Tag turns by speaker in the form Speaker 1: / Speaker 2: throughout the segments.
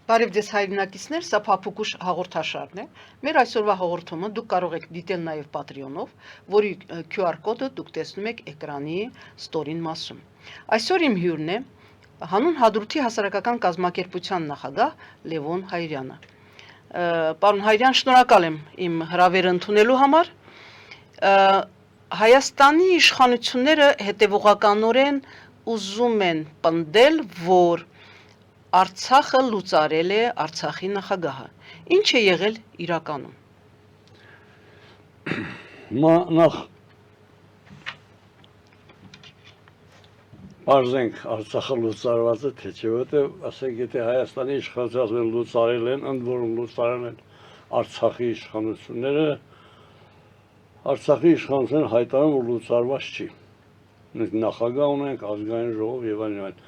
Speaker 1: Բարև ձեզ հայրենակիցներ, սա Փափուկուշ հաղորդաշարն է։ Մեր այսօրվա հաղորդումը դուք կարող եք դիտել նաև Patreon-ով, որի QR կոդը դուք տեսնում եք էկրանի ստորին մասում։ Այսօր իմ հյուրն է հանուն Հադրութի հասարակական կազմակերպության նախագահ Լևոն Հայրյանը։ Պարոն Հայրյան, շնորհակալ եմ իմ հրավերը ընդունելու համար։ Հայաստանի իշխանությունները հետևողականորեն ուզում են պնդել, որ Արցախը լուծարել է Արցախի նախագահը։ Ինչ է եղել իրականում։
Speaker 2: Նախ բարձենք Արցախը լուծարված է, թե չէ, որտեղ ասենք եթե Հայաստանի իշխանությունները լուծարել են, ընդ որում լուծարել են Արցախի իշխանությունները, Արցախի իշխանությունները հայտարարում որ լուծարված չի։ Մենք նախագահ ունենք, ազգային ժողով եւ այլն։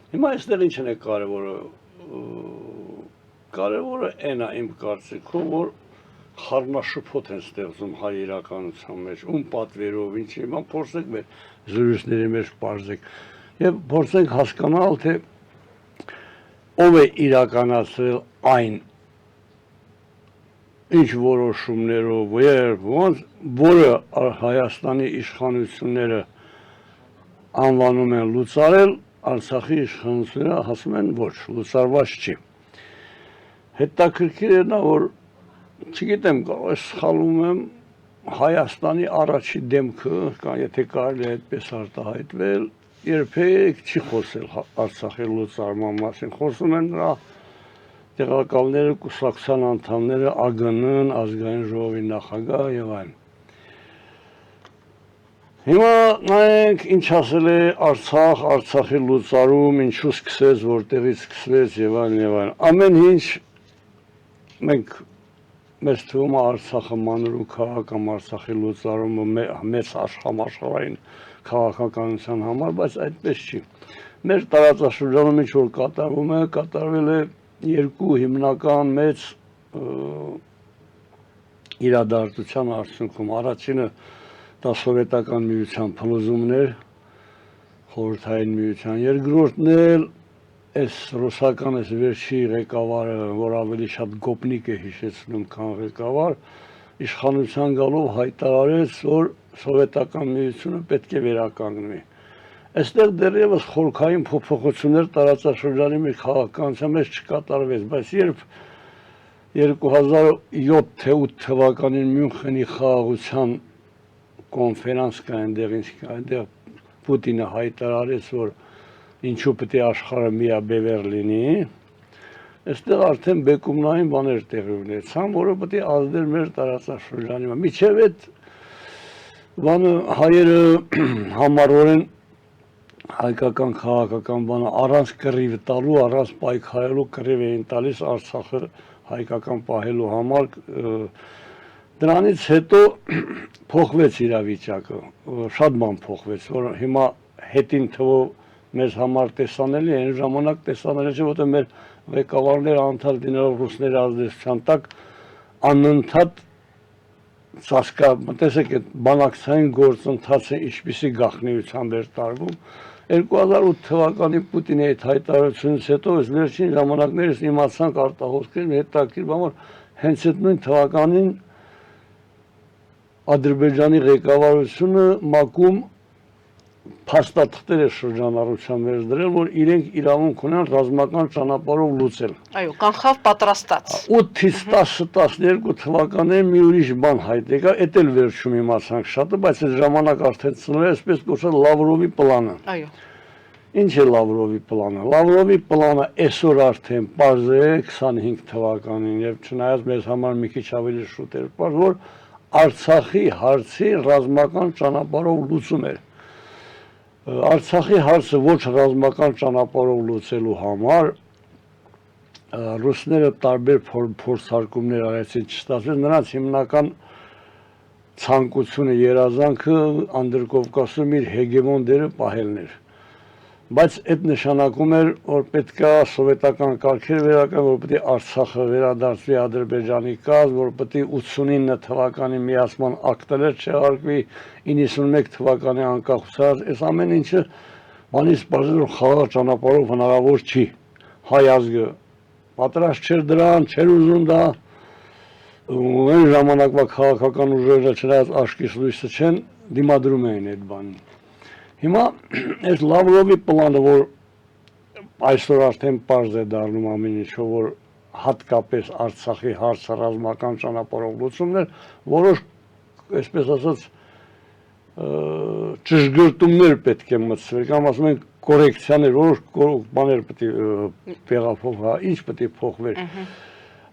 Speaker 2: Հիմա այստեղ ինչն է կարևորը։ Կարևորը այն է իմ կարծիքով, որ խառնաշփոթ են ստեղծում հայ իրականության մեջ, ում պատվերով, ինչի, հիմա փորձենք մեր զրույցների մեջ բարձեք եւ փորձենք հասկանալ, թե ով է իրականացրել այն ինչ որոշումներով, որը Հայաստանի իշխանությունները անվանում են լուծարել, Արցախի իշխանությունները ասում են ոչ, լուծարված չի։ Հետաքրքիր է նա, որ չգիտեմ, սխալվում եմ, Հայաստանի առաջի դեմքը, եթե կարելի է այդպես արտահայտվել, երբեք չի խոսել Արցախի լուծարման մասին, խոսում են նրա տեղակալները, կուսակցության անդամները, ԱԳՆ-ն, ազգային ժողովի նախագահ եւ այլն։ Հիմա նայենք ինչ ասել է Արցախ, Արցախի լուծարում, ինչու սկսեց, որտեղից սկսվեց եւ այլն։ Ամեն ինչ մենք մեզ թվում է Արցախը մանրու քաղաք կամ Արցախի լուծարումը մեծ աշխարհային քաղաքականության համար, բայց այդպես չի։ Մեր տարածաշրջանում ինչ որ կատարվում է, կատարվել է երկու հիմնական մեծ իրադարձության արդյունքում։ Առաջինը դա սովետական միության փլուզումներ, խորհրդային միության, երկրորդն էլ այս ռուսական այս վերջի ղեկավարը, որ ավելի շատ գոպնիկ է հիշեցնում, քան ղեկավար, իշխանության գալով հայտարարեց, որ սովետական միությունը պետք է վերականգնվի։ Այստեղ դեռևս խորքային փոփոխություններ տարածաշրջանի մի քաղաքականության մեջ չկատարվեց, բայց երբ 2007 թե 8 թվականին Մյունխենի խաղաղության կոնֆերանս կա այնտեղ Պուտինը հայտարարեց, որ ինչու պետք է աշխարհը միաբևեռ լինի, այստեղ արդեն բեկումնային բաներ տեղի ունեցան, որը պետք է ազդեր մեր տարածաշրջանի վրա։ Միջև այդ բանը հայերը համառորեն հայկական քաղաքական բանը առանց կռիվ տալու, առանց պայքարելու կռիվ էին տալիս Արցախը հայկական պահելու համար։ Դրանից հետո փոխվեց իրավիճակը, շատ բան փոխվեց, որ հիմա հետին թվով մեզ համար տեսանելի է, այն ժամանակ տեսանելի չէ, որտեղ մեր ղեկավարները անդադար լինելով ռուսների ազդեցության տակ անընդհատ ծածկա, տեսեք այդ բանակցային գործընթացը ինչպիսի գաղտնիությամբ էր տարվում։ 2008 թվականի Պուտինի այդ հայտարարությունից հետո այս վերջին ժամանակներից իմացանք արտահոսքերն հետաքրքիր բան, որ հենց այդ նույն թվականին Ադրբեջանի ղեկավարությունը ՄԱԿ-ում փաստաթղթեր է շրջանառության մեջ դրել, որ իրենք իրավունք ունեն ռազմական ճանապարհով լուծել։
Speaker 1: Այո, կանխավ պատրաստած։
Speaker 2: 8-ից 10-12 թվականներին մի ուրիշ բան հայտ եկա, էդ էլ վերջում իմացանք շատը, բայց այդ ժամանակ արդեն ծնվել այսպես կոչված Լավրովի պլանը։
Speaker 1: Այո։
Speaker 2: Ինչ է Լավրովի պլանը։ Լավրովի պլանը այսօր արդեն պարզ է 25 թվականին, եւ չնայած մեզ համար մի քիչ ավելի շուտ էր պարզ, որ Արցախի հարցի ռազմական ճանապարհով լուծում էր։ Արցախի հարցը ոչ ռազմական ճանապարհով լուծելու համար ռուսները տարբեր փորձարկումներ արեցին, չստացվեց, նրանց հիմնական ցանկությունը, երազանքը Անդրկովկասում իր հեգեմոն դերը պահելն էր։ Բայց այդ նշանակում էր, որ պետքա սովետական կարգեր վերականգնել, որ պետք է Արցախը վերադարձվի Ադրբեջանի կազմ, որ պետք է 89 թվականի միացման ակտերը չեղարկվի, 91 թվականի անկախության, այս ամեն ինչը բանից բարձր խաղաղ ճանապարհով հնարավոր չի։ Հայ ազգը պատրաստ չէր դրան, չէր ուզում դա։ Այն ժամանակվա քաղաքական ուժերը չնայած աչքից լույսը չեն, դիմադրում էին այդ բանին։ Հիմա այս Լավրովի պլանը, որ այսօր արդեն պարզ է դառնում ամեն ինչով, որ հատկապես Արցախի հարցը ռազմական ճանապարհով լուծումներ, որոշ, այսպես ասած, ճշգրտումներ պետք է մտցվել, կամ ասում են կորեկցիաներ, որոշ բաներ պետք է տեղափոխվի, ինչ պետք է փոխվեր։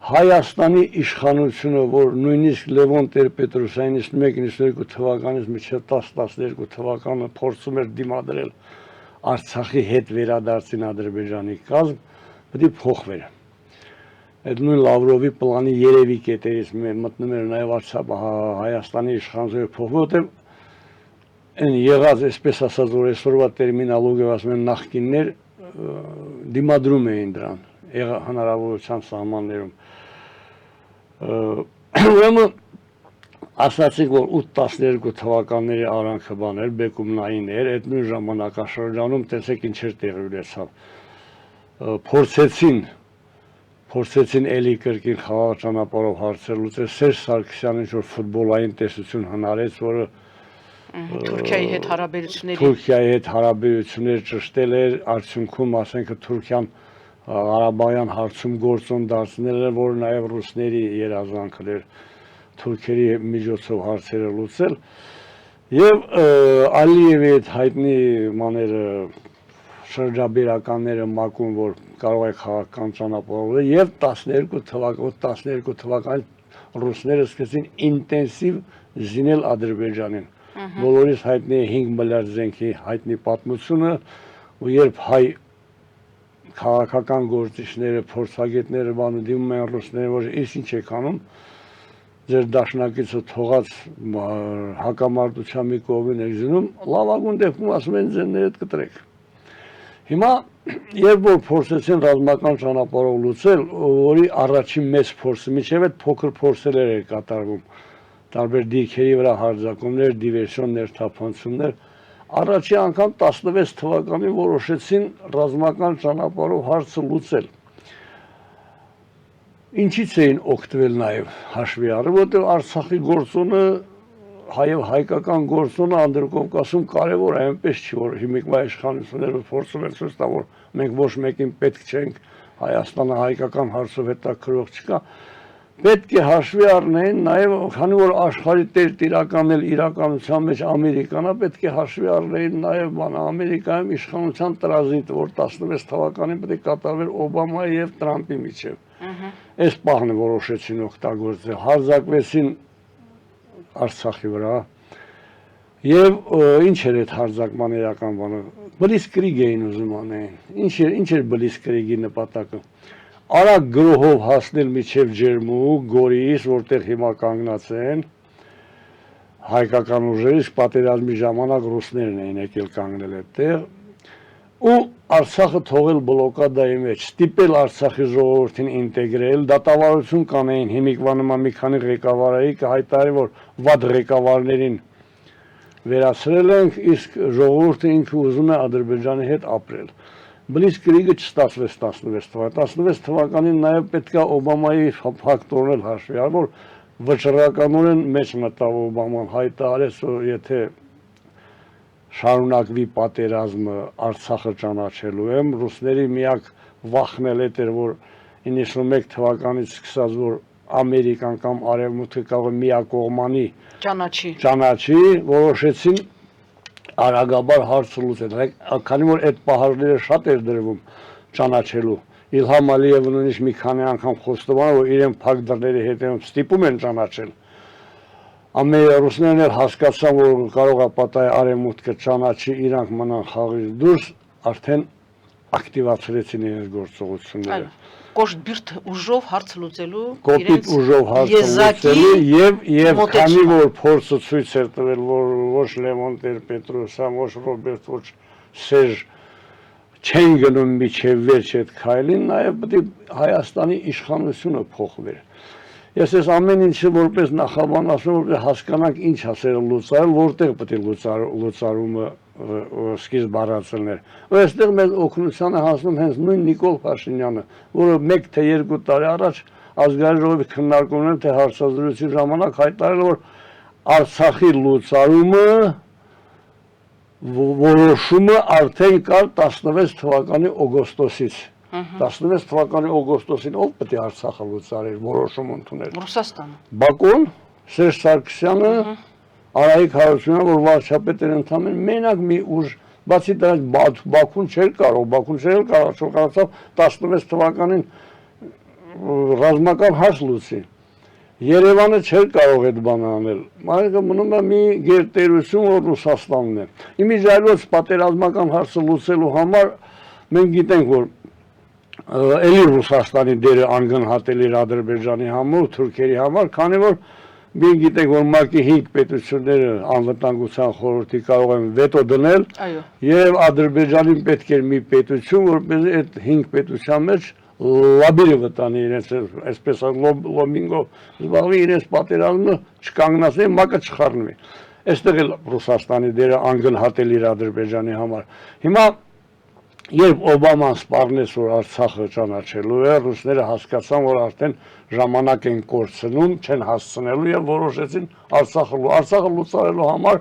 Speaker 2: Հայաստանի իշխանությունը, որ նույնիսկ Լևոն Տեր-Պետրոսյանի 91-92 թվականից մինչև 10-12 թվականը փորձում էր դիմադրել Արցախի հետ վերադարձին Ադրբեջանի կազմ, պետք է փոխվեր։ Այդ նույն Լավրովի պլանի երևի կետերից մտնում էր նաև Հայաստանի իշխանությունը փոխվի, որտեղ այն եղած, այսպես ասած, որ այսօրվա տերմինոլոգիայով ասում են նախկիններ դիմադրում էին դրան հնարավորության սահմաններում։ Ուրեմն ասացիք, որ 8-12 թվականների արանքը բաներ, բեկումնային էր, այդ նույն ժամանակաշրջանում տեսեք ինչեր տեղի ունեցավ։ Փորձեցին էլի կրկին խաղաղ ճանապարհով հարցեր լուծել, Սերժ Սարգսյանը ինչ-որ ֆուտբոլային տեսություն հնարեց, որը
Speaker 1: Թուրքիայի հետ
Speaker 2: հարաբերություններ ճշտել էր, արդյունքում ասենք Թուրքիան Ղարաբաղյան հարցում գործոն դարձնել էր, որ նաև ռուսների երազանքն էր թուրքերի միջոցով հարցերը լուծել, եւ Ալիևի այդ հայտնի մաները շրջաբերականները մակում, որ կարող է քաղաքական ճանապարհով եւ 12 թվականին ռուսները սկսեցին ինտենսիվ զինել Ադրբեջանին։ Բոլորիս հայտնի է 5 միլիարդ զենքի հայտնի պատմությունը, ու երբ հայ քաղաքական գործիչները, փորձագետները բանը դիմում են ռուսներին, որ ինչ եք անում, ձեր դաշնակիցը թողած հակամարտության մի կողմին եք զինում, լավագույն դեպքում ասում են ձեններդ կտրեք։ Հիմա երբ որ փորձեցին ռազմական ճանապարհով լուծել, որի առաջին մեծ փորձը, մինչև այդ փոքր փորձեր էր կատարվում, տարբեր դիրքերի վրա հարձակումներ, դիվերսիոն ներթափանցումներ, առաջի անգամ 16 թվականին որոշեցին ռազմական ճանապարհով հարցը լուծել։ Ինչից էին օգտվել նաև հաշվի առնելով, որտեղ Արցախի գործոնը հայև հայկական գործոնը Անդրկովկասում կարևոր է, այնպես չի, որ հիմիկվա իշխանությունները փորձում են ցույց տալ, որ մենք ոչ մեկին պետք չենք, Հայաստանը հայկական հարցով հետաքրող չկա, պետք է հաշվի առնեն նաև, քանի որ աշխարհի տիրականն էլ իրականության մեջ Ամերիկան է, պետք է հաշվի առնեն նաև Ամերիկայում իշխանության տրազինը, որ 16 թվականին պետք է կատարվեր Օբամայի եւ Տրամփի միջև։ Այս պահն որոշեցին օգտագործել, հարձակվեցին Արցախի վրա եւ ինչ էր այդ հարձակման իրական բանը, բլիցկրիգ էին ուզում անեն։ Ինչ էր բլիցկրիգի նպատակը։ Արագ գրոհով հասնել միջև Ջերմուկ, Գորիս, որտեղ հիմա կանգնած են հայկական ուժերից, պատերազմի ժամանակ ռուսներն էին եկել կանգնել այդտեղ, ու Արցախը թողել բլոկադայի մեջ, ստիպել Արցախի ժողովրդին ինտեգրել, դատավարություն կանեին հիմիկվա նման մի քանի ղեկավարի, կհայտարարի, որ վատ ղեկավարներին վերացրել ենք, իսկ ժողովուրդը ինքը ուզում է Ադրբեջանի հետ ապրել։ Բլիցկրիգը չստացվեց 16 թվականին նաև պետք է Օբամայի ֆակտորն էլ հաշվի առնել, որ վճռականորեն մեջ մտավ Օբաման, հայտարարեց, որ եթե շարունակվի պատերազմը Արցախը ճանաչելու եմ, ռուսների միակ վախն էլ էր, որ 91 թվականից սկսած, որ Ամերիկան կամ Արևմուտքը կարող է միակողմանի ճանաչի, որոշեցին արագաբար հարցը լուծել, քանի որ այդ պահանջները շատ էր դրվում ճանաչելու։ Իլհամ Ալիևը նույնիսկ մի քանի անգամ խոստովանել, որ իրեն փակ դռների հետևում ստիպում են ճանաչել։ Ռուսներն էլ հասկացան, որ կարող է պատահի Արևմուտքը ճանաչի, իրանք մնան խաղից դուրս, արդեն ակտիվացրեցին իրենց գործողությունները։
Speaker 1: Կոշտ բիրտ ուժով հարց լուծելու,
Speaker 2: կոպիտ ուժով հարց լուծելու եւ քանի որ փորձը ցույց էր տվել, որ ոչ Լևոն Տեր-Պետրոսյան, ոչ Ռոբերտ, ոչ Սերժ չեն գնում միջև վերջ այդ քայլին, նաև պետք է Հայաստանի իշխանությունը փոխվեր։ Ես այս ամեն ինչը որպես նախաբան ասում եմ, որ հասկանանք ինչ հասերը լուծարել, որտեղ պետք է լուծարումը սկիզբ առածելներ։ Ու այստեղ մեզ օգնության է հասնում հենց նույն Նիկոլ Փաշինյանը, որը 1 թե 2 տարի առաջ ազգային ժողովի քննարկումներում թե հարցազրույցի ժամանակ հայտարարել որ Արցախի լուծարումը որոշումը արդեն կար 16 թվականի օգոստոսից։ 16 թվականի օգոստոսին ով պետք է Արցախը լուծարեր, որոշում ընդուներ։
Speaker 1: Ռուսաստանը։
Speaker 2: Բաքուն, Սերժ Սարգսյանը, Արայիկ Հարությունյանը, որ վարչապետ էր ընդամենը մենակ մի ուժ, բացի դրանից Բաքուն չէր կարող շրջանացավ 16 թվականին ռազմական հարց լուծի։ Երևանը չէր կարող այդ բանը անել։ Մայրը մնում է մի գերտերություն, որ Ռուսաստանն է։ Իմիջիայլոց պատերազմական հարցը լուծելու համար մենք գիտենք, որ էլի Ռուսաստանի դերը անգնահատելի էր Ադրբեջանի համար, թուրքերի համար, քանի որ մենք գիտենք, որ ՄԱԿ-ի 5 պետությունները անվտանգության խորհրդի կարող են վետո դնել, եւ Ադրբեջանին պետք էր մի պետություն, որպեսզի այդ 5 պետության մեջ լաբիրը վտանի իրենց այսպես լոբինգով զբաղվի իրենց պատերազմը չկանգնացնի, ՄԱԿ-ը չխառնվի։ Այստեղ էլ Ռուսաստանի դերը անգնահատելի էր Ադրբեջանի համար։ Հիմա երբ Օբաման սպառնեց, որ Արցախը ճանաչելու է, ռուսները հասկացան, որ արդեն ժամանակ են կորցնում, չեն հասցնելու եւ որոշեցին Արցախը լուծարելու համար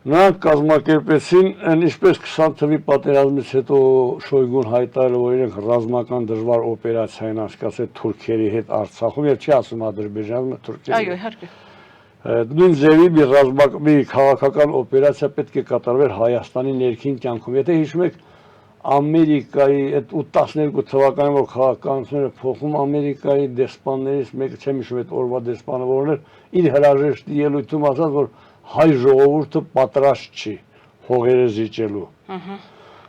Speaker 2: նրանք կազմակերպեցին, ինչպես 20 թվականի պատերազմից հետո Շոյգուն հայտարարել, որ իրենք ռազմական դժվար օպերացիա են անցկացրել թուրքերի հետ Արցախում, եւ չի ասում Ադրբեջանը, Թուրքիան։
Speaker 1: Այո, իհարկե։
Speaker 2: Նույն ձևի մի քաղաքական օպերացիա պետք է կատարվեր Հայաստանի ներքին կյանքում։ Եթե հիշում եք Ամերիկայի այդ 12 թվականին որ քաղաքականությունները փոխում Ամերիկայի դեսպաններից մեկը, չեմ հիշում այդ օրվա դեսպանը որն էր, իր հրաժեշտի ելույթում ասաց, որ հայ ժողովուրդը պատրաստ չի հողերը զիջելու։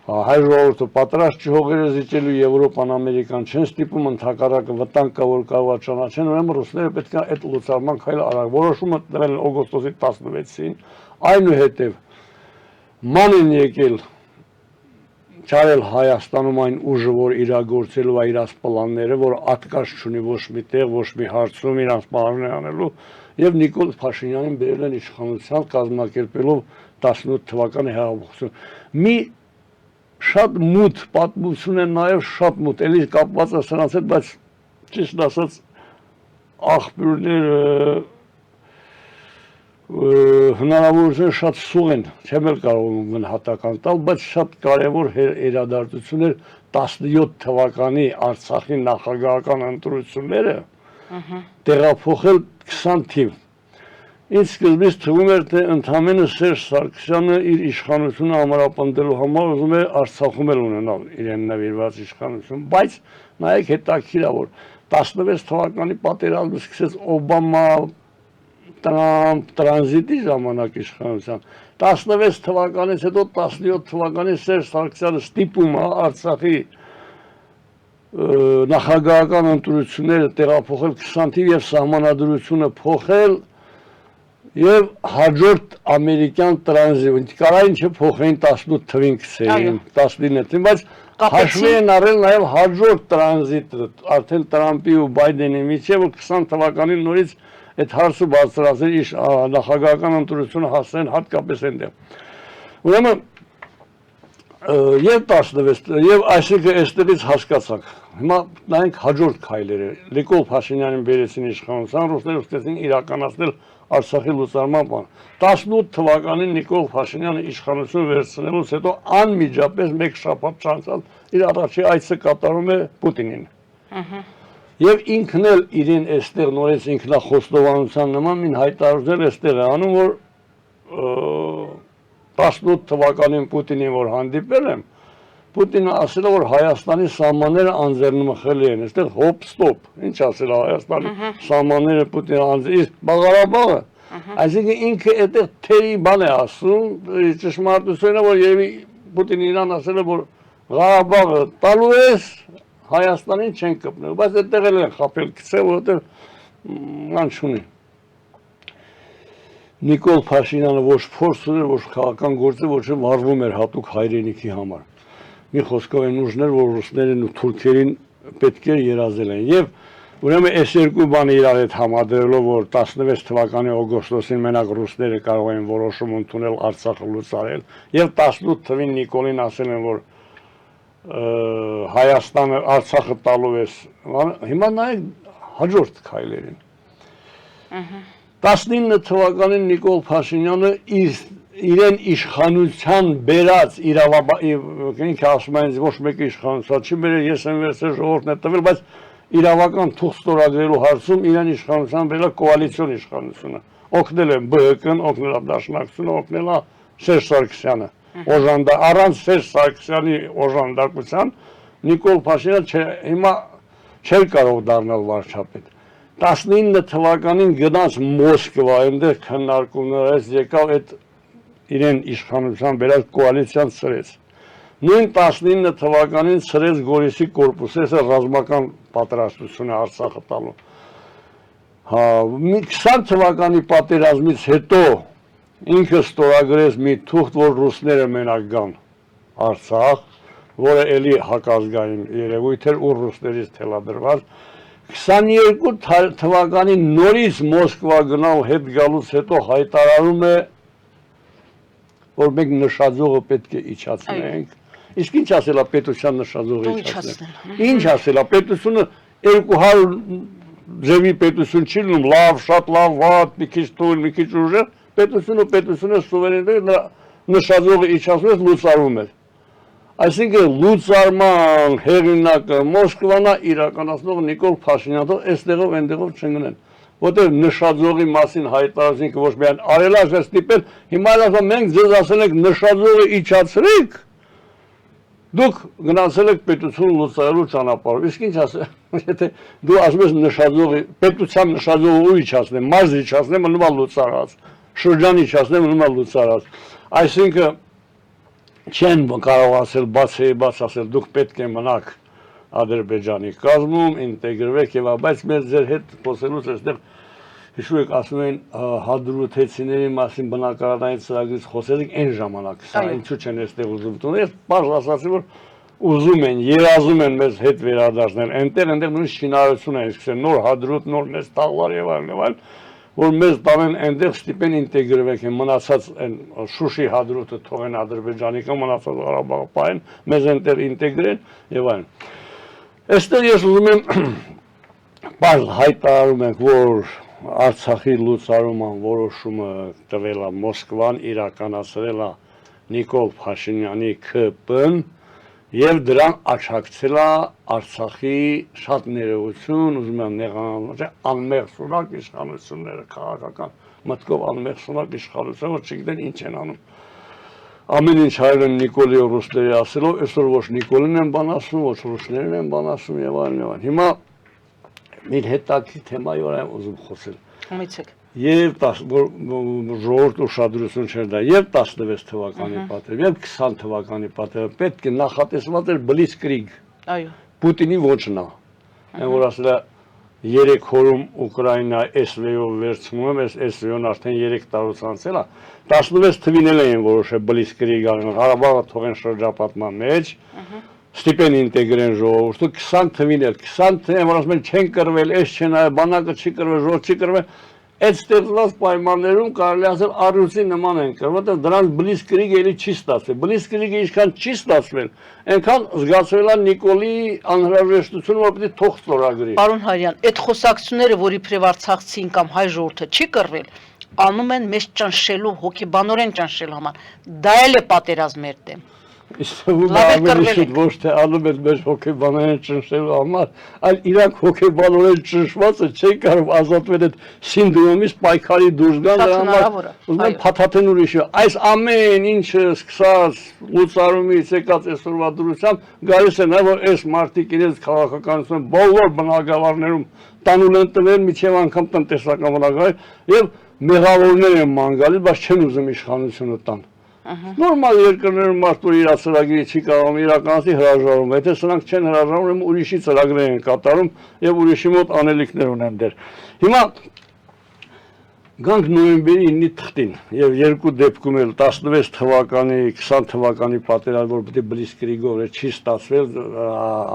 Speaker 2: Հայ ժողովուրդը պատրաստ չի հողերը զիջելու, Եվրոպան, Ամերիկան չեն ստիպում, ընդհակառակը վտանգ կա, որ կարող է ճանաչեն, ուրեմն ռուսները պետք է այդ լուծարման քայլը արագ։ Որոշումը տվել են օգոստոսի 16-ին, այնուհետև ման են եկել չարել Հայաստանում այն ուժը, որ իրագործելու է իրաց պլանները, որ ատկաշ չունի ոչ մի տեղ, ոչ մի հարցում իրանց պահանջները անելու, եւ Նիկոլ Փաշինյանին բերել են իշխանության կազմակերպելով 18 թվականի հեղափոխություն։ Մի շատ մութ պատմություն է նաև շատ մութ, էլի կապված է սրանց հետ, բայց ճիշտ ասած աղբյուրները հնարավորությունը շատ սուղ են, չեմ էլ կարող գնահատական տալ, բայց շատ կարևոր իրադարձություն էր 17 թվականի Արցախի նախագահական ընտրությունները տեղափոխել 20 թիվ։ Ինձ սկզբից թվում էր, թե ընդամենը Սերժ Սարգսյանը իր իշխանությունը ամրապնդելու համար ուզում է Արցախում էլ ունենալ իրեն նվիրված իշխանություն, բայց նայեք հետաքրքիր է, որ 16 թվականի պատերազմը սկսեց Օբամա Տրամփ տրանզիտի ժամանակ իշխանության, 16 թվականից հետո 17 թվականին Սերժ Սարգսյանը ստիպում է Արցախի նախագահական ընտրությունները տեղափոխել 20 թիվ եւ սահմանադրությունը փոխել եւ հաջորդ ամերիկյան տրանզիտ կարային չփոխեին 18 թվին գցեին 19 թվին, բայց հաշվի են առել նաեւ հաջորդ տրանզիտը արդեն Տրամփի ու Բայդենի միջեւ 20 թվականին նորից այդ հարցը բարձրացրել նախագահական ընտրությունը հասցրել հատկապես այնտեղ։ Ուրեմն եւ 16 եւ այսինքն այստեղից հասկացանք։ Հիմա նայենք հաջորդ քայլերը։ Նիկոլ Փաշինյանին բերեցին իշխանության, ռուսները սկսեցին իրականացնել Արցախի լուծարման բան։ 18 թվականին Նիկոլ Փաշինյանը իշխանություն վերցնելուց հետո անմիջապես մեկ շաբաթ չանցած իր առաջի այցը կատարում է Պուտինին։ Եվ ինքն էլ իրեն այստեղ նորից ինքնախոստովանության նման մի հայտարարություն այստեղ է անում, որ 18 թվականին Պուտինին որ հանդիպել եմ, Պուտինը ասել է, որ Հայաստանի սահմանները անձեռնմխելի են, այստեղ հոպ ստոպ, ինչ ասել է Հայաստանի սահմանները Պուտինը իսկ Ղարաբաղը, այսինքն ինքը այդտեղ թերի բան է ասում, ճշմարտությունն է, որ երևի Պուտինը իրան ասել է, որ Ղարաբաղը տալու ես Հայաստանին չեն կպնել, բայց այդտեղ էլ են խապել գցել, որովհետև ման չունի։ Նիկոլ Փաշինյանը ոչ փորձ ուներ, ոչ քաղաքական գործը, ոչ վարվում էր հատուկ հայրենիքի համար։ Մի խոսքով այն ուժներ, որ ռուսներին ու թուրքերին պետք էր երազել են։ Եվ Ուրեմն այս երկու բանը իրար հետ համադրելով, որ 16 թվականի օգոստոսին մենակ ռուսները կարող են որոշում ընդունել Արցախը լուծարել, եւ 18 թվին Նիկոլին ասել են, որ Հայաստանը Արցախը տալու է, հիմա նայեք հաջորդ քայլերին։ 19 թվականին Նիկոլ Փաշինյանը իրեն իշխանության բերած ինքը ասում են ոչ մեկը իշխանության չի բերել, ես եմ վերցրել ժողովուրդն է տվել, բայց իրավական թուղթ ստորագրելու հարցում իրեն իշխանության բերել կոալիցիոն իշխանությունը։ Օգնել են ԲՀԿ-ն, օգնել է Դաշնակցությունը, օգնել է Սերժ Սարգսյանը։ Առանց Սերժ Սարգսյանի օժանդակության Նիկոլ Փաշինյանը հիմա չէր կարող դառնալ վարչապետ։ 19 թվականին գնաց Մոսկվա, այնտեղ քննարկումներից եկավ այդ իրեն իշխանության բերած կոալիցիան ծրեց։ Նույն 19 թվականին ծրեց Գորիսի կորպուսը, այսը ռազմական պատրաստությունը Արցախը տալու։ 20 թվականի պատերազմից հետո ինքը ստորագրեց մի թուղթ, որ ռուսները մենակ գան Արցախ, որը էլի հակազգային երևույթ էր ու ռուսներից թելադրված։ 22 թվականին նորից Մոսկվա գնալ հետ գալուց հետո հայտարարում է, որ մենք նշաձողը պետք է իջացնենք։ Իսկ ինչ ասել է պետության նշաձողը իջացնել։ Ինչ ասել է պետությունը 200 ձևի պետություն չի լինում, լավ, շատ լավ, վատ, մի քիչ թույլ, մի քիչ ուժեղ, պետությունը սուվերենիտეტը նշաձողը իջացնում է, լուծարում է։ Այսինքն լուծարման հեղինակը Մոսկվանա իրականացնող Նիկոլ Փաշինյանը այստեղով այնտեղով չընկնեն, որտեղ նշաձողի մասին հայտարարեցին ոչ միայն արելաշ ստիպել, հիմա ասում մենք ձեզ ասել ենք նշաձողը իջացրեք, դուք գնացել եք պետություն լուծարելու ճանապարհով, իսկ ինչ ասել, եթե դու ասում ես նշաձողի, պետության նշաձողը ու իջացնեմ, մարզ իջացնեմ, մնում է լուծարած, շրջան իջացնեմ, մնում է լուծարած, այսինքն չեն կարող ասել բաց ասել դուք պետք է մնաք Ադրբեջանի կազմում, ինտեգրվեք եւ բայց մեր ձեր հետ խոսելուց այստեղ հիշու եք ասում են հադրութեցիների մասին բնակարանային ծրագրից խոսեցինք այն ժամանակ, սա ինչու չեն այստեղ ուզում տոնել, ես բարձ ասացի որ ուզում են, երազում են մեզ հետ վերադարձնել, այնտեղ նույնիսկ շինարարություն են սկսել, նոր հադրութ, նոր մեծ տաղվար եւ այլն, որ մեզ տանեն այնտեղ ստիպեն ինտեգրվեք են մնացած են Շուշի հադրութը թողեն Ադրբեջանի կամ մնացած Ղարաբաղը պահեն, մեզ այնտեղ ինտեգրեն եւ այլն։ Այստեղ ես ուզում եմ բարձ հայտարարում ենք, որ Արցախի լուծարման որոշումը տվել է Մոսկվան, իրականացրել է Նիկոլ Փաշինյանի ԿՊ-ն եւ դրան աջակցել է Արցախի շատ ներողություն, ուզում եմ նեղանալ, անմեղ սուրակ իշխանությունները քաղաքական մտքով անմեղ սուրակ իշխանությունը, որ չգիտեն ինչ են անում։ Ամեն ինչ հայրն են Նիկոլի ու ռուսների ասելով, այսօր ոչ Նիկոլին են բան ասում, ոչ ռուսներին են բան ասում եւ այլն եւ այլն։ Հիմա մի հետաքրքիր թեմայի վրա եմ ուզում խոսել։
Speaker 1: Համեցեք։
Speaker 2: Եվ ժողովուրդ ուշադրություն չէր դա, եւ 16 թվականի պատերազմ, եւ 20 թվականի պատերազմ պետք է նախատեսված էր բլիցկրիգ։ Այո։ Պուտինի ոչնա։ Այն որ ասել է 3 օրում Ուկրաինա SV-ով վերցնում եմ, այս SV-ն արդեն 3 տարուց անցել է։ 16 թվին էլ էին որոշել բլիցկրիգ անել, Ղարաբաղը թողեն շրջապատման մեջ, ստիպեն ինտեգրեն ժողովուրդը, 20 թվին էլ, 20 թվին որ ասում են չեն կռվել, այս չեն այ բանակը չի կռվել, ժողովուրդ չի կռվել, այդ ստեղծված պայմաններում կարելի ասել առյուծի նման են կռվել, որտեղ դրանց բլիցկրիգը էլի չի ստացվել։ Բլիցկրիգը ինչքան չի ստացվել, այնքան զգացվել է Նիկոլի անհրաժեշտությունը, որ պետք է թող ստորագրի։
Speaker 1: Պարոն Հարյան, այդ խոսակցությունները, որ իբրև արցախցին կամ հայ ժողովուրդը չի կռվել, անում են մեզ ճնշելու, հոգեբանորեն ճնշելու համար։ Դա էլ է պատերազմ մեր դեմ։
Speaker 2: Իսկ ոչ թե անում են մեր հոգեբանորեն ճնշելու համար, այլ իրանք հոգեբանորեն ճնշվածը չի կարող ազատվել այդ սինդրոմից պայքարի դուրս գան դրա համար։ Ուզում եմ փաթաթեն ուրիշը։ Այս ամեն ինչը սկսած լուծարումից եկած այսօրվա դրությամբ գալիս է նա որ այս մարդիկ իրենց քաղաքականությունը բոլոր բնակավարներում տանուլ են տվել միջև անգամ տնտեսական բնակավար եւ մեղավորներ են ման գալիս, բայց չեն ուզում իշխանությունը տան։ Նորմալ երկրներում մարդու իր ծրագրի չի կարող իրականացի հրաժարվում, եթե սրանք չեն հրաժարվում, ուրիշի ծրագրեր են կատարում եւ ուրիշի մոտ անելիքներ ունեն դեր։ Հիմա գանք նոյեմբերի 9-ի թղթին եւ երկու դեպքում էլ 16 թվականի, 20 թվականի պատերազմ, որ պետք է բլիցկրիգով չի ստացվել,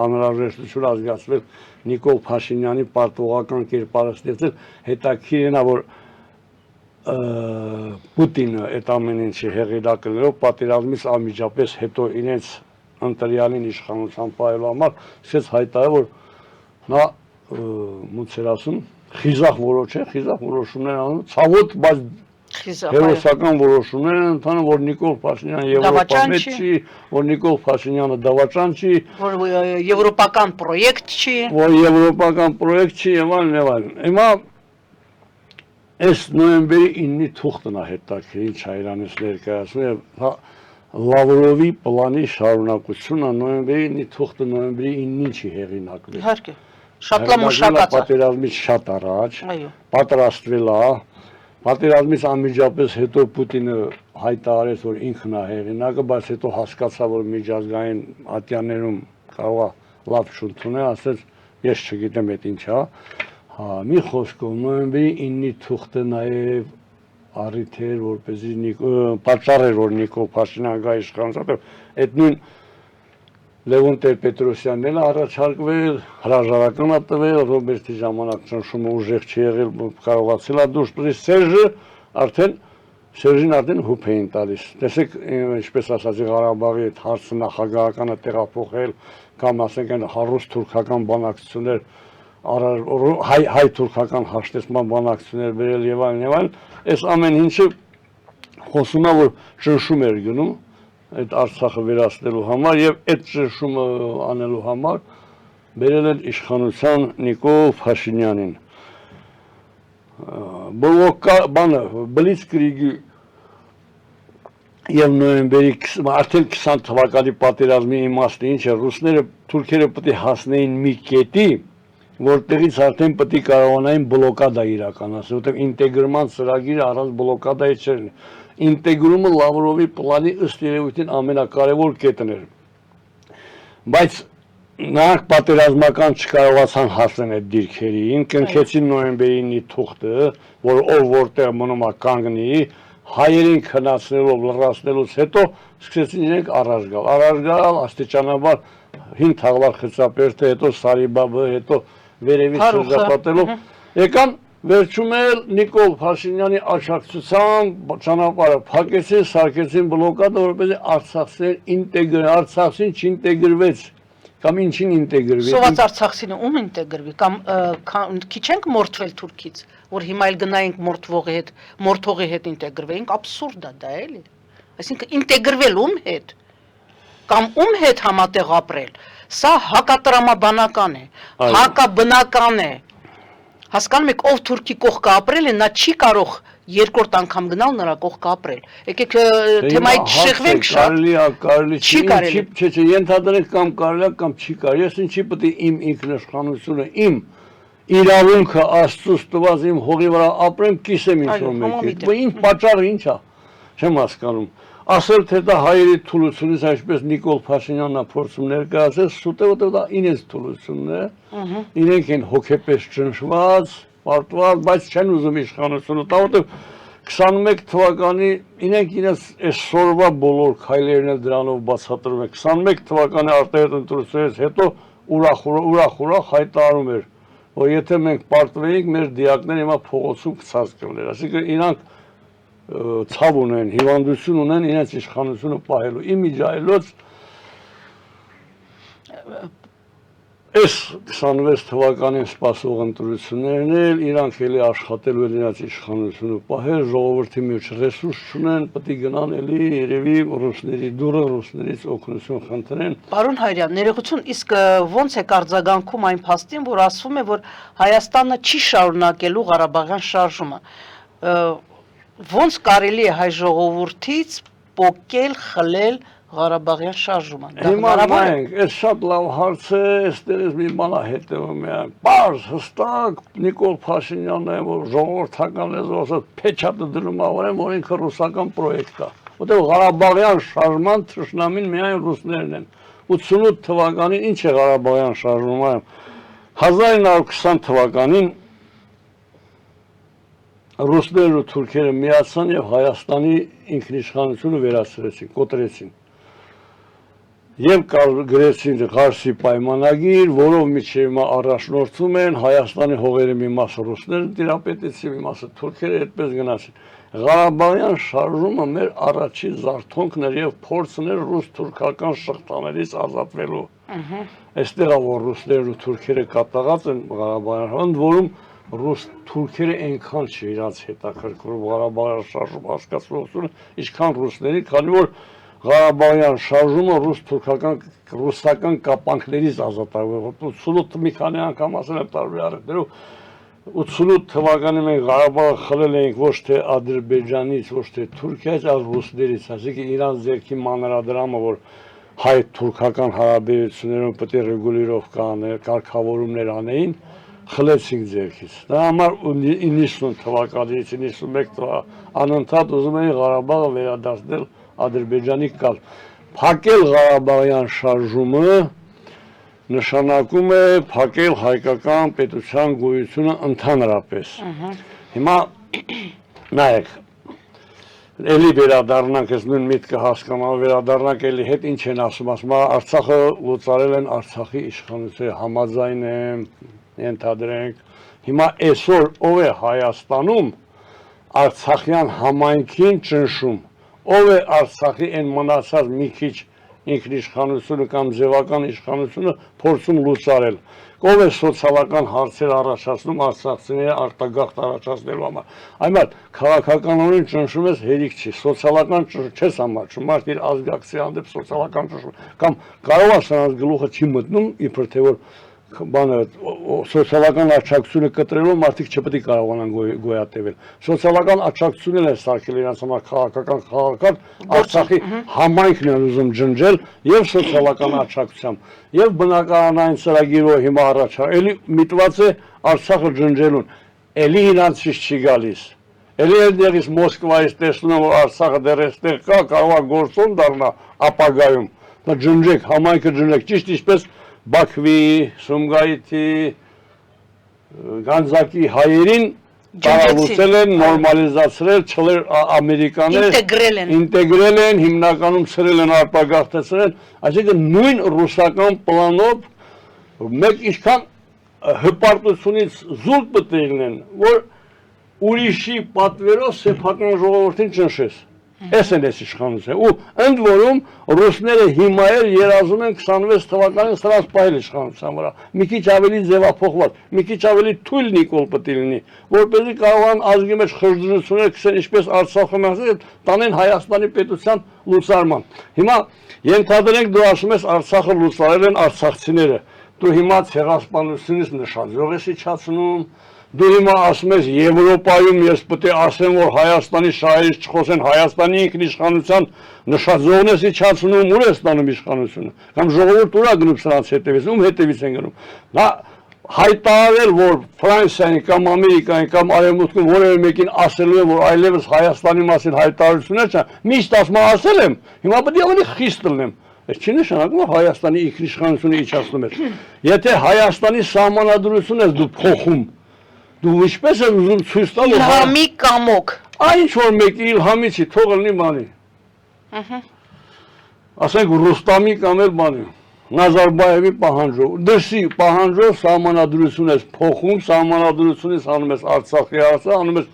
Speaker 2: անհրաժեշտություն ազգացվել Նիկոլ Փաշինյանի պարտվողական կերպարը ստեղծել, հետաքրքիր է, որ Պուտինը այդ ամեն ինչի հեղինակելով պատերազմից անմիջապես հետո իրենց ընտրյալին իշխանության պահելու համար սկսեց հայտարարել, որ նա ոնց էր ասում, խիզախ որոշումներ անում, ցավոտ, բայց հերոսական որոշումներ են ընթանում, որ Նիկոլ Փաշինյանը եվրոպամետ չի, որ Նիկոլ Փաշինյանը դավաճան չի,
Speaker 1: որ եվրոպական պրոյեկտ չի,
Speaker 2: եւ այլն։ Հիմա այս նոյեմբերի 9-ի թուղթն է հետաքրքիր, ինչ Հայրանից ներկայացնում եւ Լավրովի պլանի շարունակությունը նոյեմբերի 9-ի թուղթը նոյեմբերի 9-ին չի հեղինակվել։
Speaker 1: Իհարկե, շատ լավ մշակած է։
Speaker 2: Պատերազմից շատ առաջ,
Speaker 1: այո,
Speaker 2: պատրաստվել է, պատերազմից անմիջապես հետո Պուտինը հայտարարեց, որ ինքն է հեղինակը, բայց հետո հասկացա, որ միջազգային ատյաններում կարող է լավ շունթուներ, ասեց, ես չգիտեմ այդ ինչ է։ Հա, մի խոսքով նոյեմբերի 9-ի թուղթը նաև առիթ էր, որպեսզի պատճառ էր, որ Նիկոլ Փաշինյանը գա իշխանության, այդ նույն Լևոն Տեր-Պետրոսյանն էլ առաջարկվել, հրաժարական է տվել, Ռոբերտի ժամանակ ճնշումը ուժեղ չի եղել, կարողացել է դուրս բերել, Սերժին արդեն հուփ էին տալիս։ Տեսեք, ինչպես ասացի, Ղարաբաղի այդ հարցը նախագահականը տեղափոխել, կամ ասենք այն հարուստ թուրքական բանակցություններ, հայ-թուրքական հաշտեցման բանակցություններ բերել եւ այլն, այս ամեն ինչը խոսում է, որ ճնշում էր գնում այդ Արցախը վերացնելու համար եւ այդ ճնշումը անելու համար բերել են իշխանության Նիկոլ Փաշինյանին։ Բլիցկրիգի եւ նոյեմբերի արդեն 20 թվականի պատերազմի իմաստը ինչ է, թուրքերը պետք է հասնեին մի կետի, որտեղից արդեն պետք է կարողանային բլոկադա իրականացնել, որտեղ ինտեգրման ծրագիրը առանց բլոկադայի չէր։ Ինտեգրումը Լավրովի պլանի ըստ երևույթին ամենակարևոր կետն էր։ Բայց նրանք պատերազմական չկարողացան հասնել այդ դիրքերին, կնքեցին նոյեմբերի 9-ի թուղթը, որ ով որտեղ մնում է կանգնի, հայերին քնացնելով, լրացնելուց հետո սկսեցին իրենք առաջ գալ, աստիճանաբար 5 թաղվար խծապերտը, հետո Սարիբաբը, հետո վերևից շրջապատելով, եկան վերջում էլ Նիկոլ Փաշինյանի աջակցությամբ ճանապարհը փակեցին, սարքեցին բլոկադը, որպեսզի Արցախին չինտեգրվեց, կամ ինչին ինտեգրվի։
Speaker 1: Սոված Արցախցինը ում ինտեգրվի, կամ քիչ ենք մորթվել Թուրքից, որ հիմա էլ գնայինք մորթողի հետ ինտեգրվեինք, աբսուրդ է դա էլի։ Այսինքն ինտեգրվել ում հետ, կամ ում հետ համատեղ ապրել, սա հակատրամաբանական է, հակաբնական է։ Հասկանում եք, ով Թուրքի կողքը ապրել է, նա չի կարող երկրորդ անգամ գնալ նրա կողքը ապրել։ Եկեք թեմայից շեղվենք շատ։
Speaker 2: Կարելի
Speaker 1: չի կարելի։
Speaker 2: Չէ, ենթադրենք կամ կարելի է կամ չի կարելի։ Ես ինչի պետք է իմ ինքնիշխանությունը, իմ իրավունքը Աստծուց տված իմ հողի վրա ապրեմ, կիսեմ ինչ-որ մեկի։ Բայց ինչ պատճառը ինչ է։ Չեմ հասկանում։ Ասել թե դա հայերի թուլությունից, այսպես Նիկոլ Փաշինյանն է փորձում ներկայացնել, սուտը որտեղ դա իրենց թուլությունն է։ Իրենք են հոգեպես ճնշված, պարտված, բայց չեն ուզում իշխանությունը տա, որտեղ 21 թվականի իրենք իրենց այսօրվա բոլոր քայլերն էլ դրանով բացատրում են։ 21 թվականի արտահայտ ընտրությունից հետո ուրախ հայտարարում էր, որ եթե մենք պարտվեինք, մեր դիակները հիմա փողոցում գցած կլներ, այսինքն իրանք ցավ ունեն, հիվանդություն ունեն իրենց իշխանությունը պահելու։ Իմիջայլոց այս 26 թվականին սպասող ընտրություններն էլ իրանք էլի աշխատելու են իրենց իշխանությունը պահել, ժողովրդի մեջ ռեսուրս չունեն, պետք է գնան էլի երևի ռուսներից օգնություն խնդրեն։
Speaker 1: Պարոն Հայրյան, ներողություն, իսկ ո՞նց է արձագանքում այն փաստին, որ ասվում է, որ Հայաստանը չի շարունակելու Ղարաբաղյան շարժումը։ Ոնց կարելի է հայ ժողովրդից պոկել, խլել Ղարաբաղյան շարժումը։
Speaker 2: Հիմա նայենք, այս շատ լավ հարց է, այստեղից մի բան է հետևում է։ Պարզ, հստակ Նիկոլ Փաշինյանն է, որ ժողովրդական լեզվով ասած փեչատը դնում է, որ ինքը ռուսական պրոյեկտ է։ Որտեղ Ղարաբաղյան շարժման թշնամին միայն ռուսներն են։ 88 թվականին ինչ է Ղարաբաղյան շարժումը։ 1920 թվականին ռուսներն ու թուրքերը միացան եւ Հայաստանի ինքնիշխանությունը վերացրեցին, կոտրեցին։ Եվ գրեցին Ղարսի պայմանագիր, որով միջև հիմա առաջնորդվում են Հայաստանի հողերի մի մասը ռուսները տիրապետեցին, մի մասը թուրքերը, այդպես գնացին։ Ղարաբաղյան շարժումը մեր առաջին զարթոնքն էր եւ փորձն էր ռուս-թուրքական շղթաներից ազատվելու։ Այստեղ որ ռուսներն ու թուրքերը կատաղած են Ղարաբաղյան, ընդ որում ռուս-թուրքերը այնքան չի իրաց հետաքրքրում Ղարաբաղյան շարժումը հասկացողությունը, ինչքան ռուսների, քանի որ Ղարաբաղյան շարժումը ռուսական կապանքներից ազատագրել։ 88 մի քանի անգամ ասել եմ տարբեր առիթներով 88 թվականին մենք Ղարաբաղը խլել էինք ոչ թե Ադրբեջանից, ոչ թե Թուրքիայից, այլ ռուսներից, այսինքն իրանց ձեռքի մանրադրամը, որ հայ-թուրքական հարաբերություններում պետք է ռեգուլիրովկա անել, կարգավորումներ անեին, խլեցինք ձեռքից։ Դա համար 90 թվականից 91 թվական անընդհատ ուզում էին Ղարաբաղը վերադարձնել Ադրբեջանի կալ։ Փակել Ղարաբաղյան շարժումը նշանակում է փակել հայկական պետության գոյությունը ընդհանրապես։ Հիմա նայեք, էլի վերադառնանք, ես նույն միտքը հասկանալ, վերադառնանք էլի հետ ինչ են ասում, Արցախը լուծարել են Արցախի իշխանությունը, համաձայն եմ, ենթադրենք։ Հիմա այսօր ով է Հայաստանում Արցախյան համայնքին ճնշում, ով է Արցախի այն մնացած մի քիչ ինքնիշխանությունը կամ ձևական իշխանությունը փորձում լուծարել, ով է սոցիալական հարցեր առաջացնում արցախցիների արտագաղթ առաջացնելու համար։ Այնպես քաղաքականորեն ճնշում ես հերիք չի, սոցիալական չես համարում, մարդ իր ազգակցի հանդեպ սոցիալական ճնշում, կամ կարող է սրանց գլուխը չի մտնում, իբր թե որ բանը սոցիալական աջակցությունը կտրելով մարդիկ չպետք է կարողանան գոյատևել։ Սոցիալական աջակցությունն է սարքել իրենց համար քաղաքական Արցախի համայնքն են ուզում ջնջել եւ սոցիալական աջակցությամբ եւ բնակարանային ծրագիրով հիմա առաջ էլի միտված է Արցախը ջնջելուն, էլի իրանցից չի գալիս։ Էլի այդտեղից Մոսկվայից տեսնում որ Արցախը դեռ էստեղ կա, կարող է գործոն դառնա ապագայում։ Դա ջնջեք, համայնքը ջնջեք, ճիշտ ինչպես Բաքվի, Սումգայիթի, Գանձակի հայերին տարալուծել են, նորմալիզացրել, չլեր ամերիկաներ, ինտեգրել են, հիմնականում ցրել են արտագաղթեցրել, այսինքն նույն ռուսական պլանով մեկ ինչքան հպարտությունից զուրկ պետք է լինեն, որ ուրիշի պատվերով սեփական ժողովրդին ճնշես։ Էս են էս իշխանությունը, ու ընդ որում ռուսները հիմա էլ երազում են 26 թվականին սրանց պահել իշխանության վրա, մի քիչ ավելի ձևափոխված, մի քիչ ավելի թույլ Նիկոլ պետք է լինի, որպեսզի կարողան ազգի մեջ խժդժություններ քսեն, ինչպես Արցախում ասել, տանեն Հայաստանի պետության լուծարման։ Հիմա ենթադրենք դու ասում ես Արցախը լուծարել են արցախցիները, դու հիմա ցեղասպանությունից նշանձող ես իջացնում, դու հիմա ասում ես Եվրոպայում ես պետք է ասեմ, որ Հայաստանի շահերից չխոսեն, Հայաստանի ինքնիշխանության նշանձողն ես իջացնում, ուր ես ստանում իշխանությունը, կամ ժողովուրդ ուր է գնում սրանց հետևից, ում հետևից են գնում։ Նա հայտարարել, որ Ֆրանսիային կամ Ամերիկային կամ Արևմուտքում որևէ մեկին ասելու է, որ այլևս Հայաստանի մասին հայտարարություններ չեն, միշտ ասում ասել եմ, հիմա պետք է ավելի խիստ լինեմ։ Այս չի նշանակում, որ Հայաստանի ինքնիշխանությունը իջացնում ես։ Եթե Հայաստանի սահմանադրությունը ես դու փոխում, դու ինչպես ես ուզում ցույց տալ
Speaker 1: Իլհամի կամոք։
Speaker 2: Այն ինչ որ մեկի Իլհամի չի, թող լինի բանի։ Ասենք Ռուստամի կամ էլ բանի, Նազարբայևի պահանջով, դրսի պահանջով սահմանադրություն ես փոխում, սահմանադրությունից անում ես Արցախի հարցը, անում ես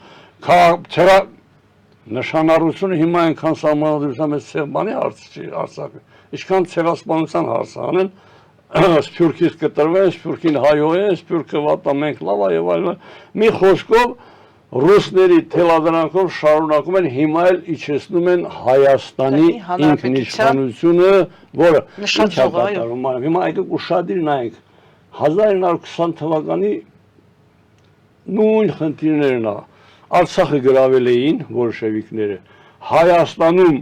Speaker 2: նշանառությունը հիմա այնքան սահմանադրության մեջ բանի հարց չի Արցախը, ինչքան ցեղասպանության հարցը անեն, Սփյուռքից կտրվեն, Սփյուռքին հայոյեն, Սփյուռքը վատա մենք լավա եւ այլն։ Մի խոսքով ռուսների թելադրանքով շարունակում են հիմա էլ իջեցնում են Հայաստանի ինքնիշխանությունը, որը հիմա եկեք ուշադիր նայեք 1920 թվականի նույն խնդիրներն է Արցախը գրավել էին բոլշևիկները, Հայաստանում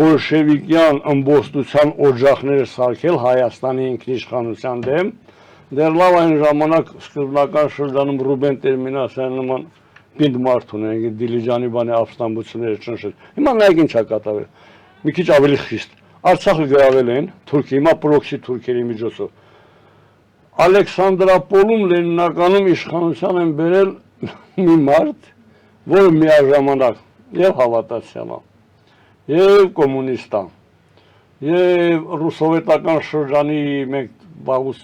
Speaker 2: բոլշևիկյան ըմբոստության օջախներ սարքել Հայաստանի ինքնիշխանության դեմ, դեռ լավ այն ժամանակ սկզբնական շրջանում Ռուբեն Տերմինասյան նման պինդ մարդ ունեն, Դիլիջանի բանի ապստամբությունները ճնշել։ Հիմա նայեք ինչ է կատարվել, մի քիչ ավելի խիստ։ Արցախը գրավել են Թուրքիա, հիմա պրոքսի թուրքերի միջոցով։ Ալեքսանդրապոլում Լենինականում իշխանության են բերել մի մարդ, որը միաժամանակ եւ հավատացյալ է, եւ կոմունիստ է, Եվ ռուսովետական շրջանի մենք վաղուց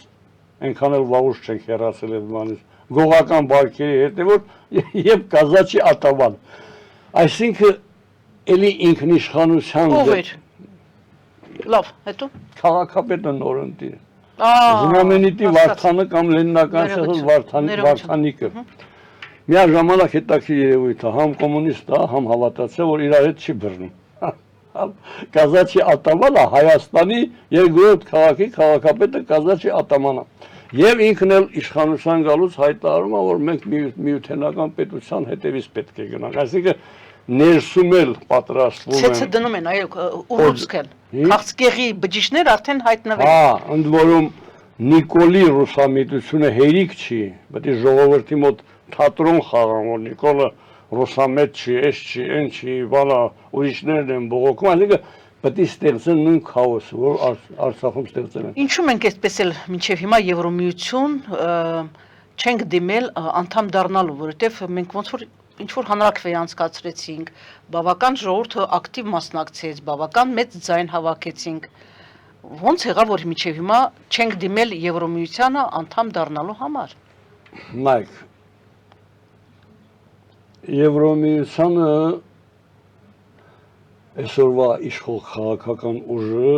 Speaker 2: այնքան էլ վաղուց չենք հեռացել այդ բանից, գողական բարգերի հետևոտ եւ կազաչի ատավան։ Այսինքն էլի ինքնիշխանության
Speaker 1: Ով էր։ Լավ, հետո։
Speaker 2: քաղաքապետը նորընտիր։ Զինամենիտի Վարդանը կամ Լենինական շեղել Վարդանիկը։ Միաժամանակ հետաքրքիր երևույթ է, համ կոմունիստ է, համ հավատացյալ, որ իրար հետ չի բռնում։ Կազաչի ատամանը Հայաստանի երկրորդ քաղաքի քաղաքապետը Կազաչի ատամանը։ Եվ ինքն էլ իշխանության գալուց հայտարարում է, որ մենք միութենական պետության հետևից պետք է գնանք։ Այսինքն ներսում էլ պատրաստվում են։
Speaker 1: Ցեցը դնում են, այո, ուռուցքել։ Քաղցկեղի բջիջներ արդեն հայտնվել։
Speaker 2: Հա, ընդ որում Նիկոլի ռուսամետությունը հերիք չի, պետք է ժողովրդի մոտ թատրոն խաղան, որ Նիկոլը ռուսամետ չի, էս չի, այն չի, բալա ուրիշներն են բողոքում, այսինքն պետք է ստեղծեն նույն քաոսը, որ Արցախում ստեղծել են։
Speaker 1: Ինչու մենք այդպես էլ մինչև հիմա Եվրոմիություն չենք դիմել անդամ դառնալու, որովհետև մենք ոնց որ ինչ որ հանրակրվեի անցկացրեցինք, բավական ժողովուրդը ակտիվ մասնակցեց, բավական մեծ ձայն հավաքեցինք։ Ոնց եղավ, որ մինչև հիմա չենք դիմել Եվրոմիությանը անդամ դառնալու համար։
Speaker 2: Նայեք, Եվրոմիությանը այսօրվա իշխող քաղաքական ուժը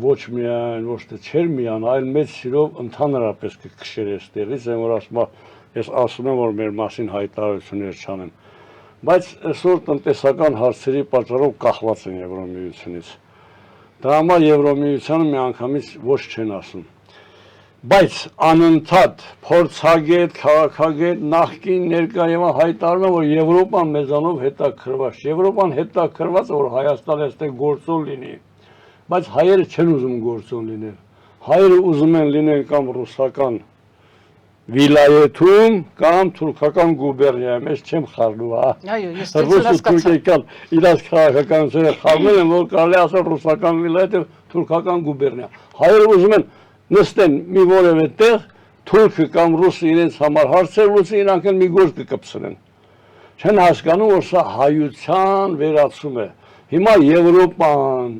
Speaker 2: ոչ միայն ոչ թե չէր միան, այլ մեծ սիրով ընդհանրապես կքշեր այստեղից, այն որ ասում ես ասում եմ, որ մեր մասին հայտարարություններ չանեմ, բայց այսօր տնտեսական հարցերի պատճառով կախված են Եվրոմիությունից։ Դրա համար Եվրոմիությանը միանգամից ոչ չեն ասում։ Բայց անընդհատ փորձագետ, քաղաքագետ, նախկին ներկա եւ հայտարարում է, որ Եվրոպան մեզանով հետաքրված։ Եվրոպան հետաքրված է, որ Հայաստանը այստեղ գործոն լինի, բայց հայերը չեն ուզում գործոն լինել։ Հայերը ուզում են լինել կամ ռուսական վիլայեթում կամ թուրքական գուբերնիայում, ես չեմ խառնում, հա։
Speaker 1: Այո, ես դեռ հասկացա։
Speaker 2: Իրաց քաղաքականությունը խառնել են, որ կարելի ասել ռուսական վիլայեթ եւ թուրքական գուբերնիա։ Հայերը ուզում են նստեն մի որևէ տեղ, թուրքը կամ ռուսը իրենց համար հարցեր լուծի, իրանք էլ մի գործ կկպցնեն։ Չեն հասկանում, որ սա հայության վերացում է։ Հիմա Եվրոպան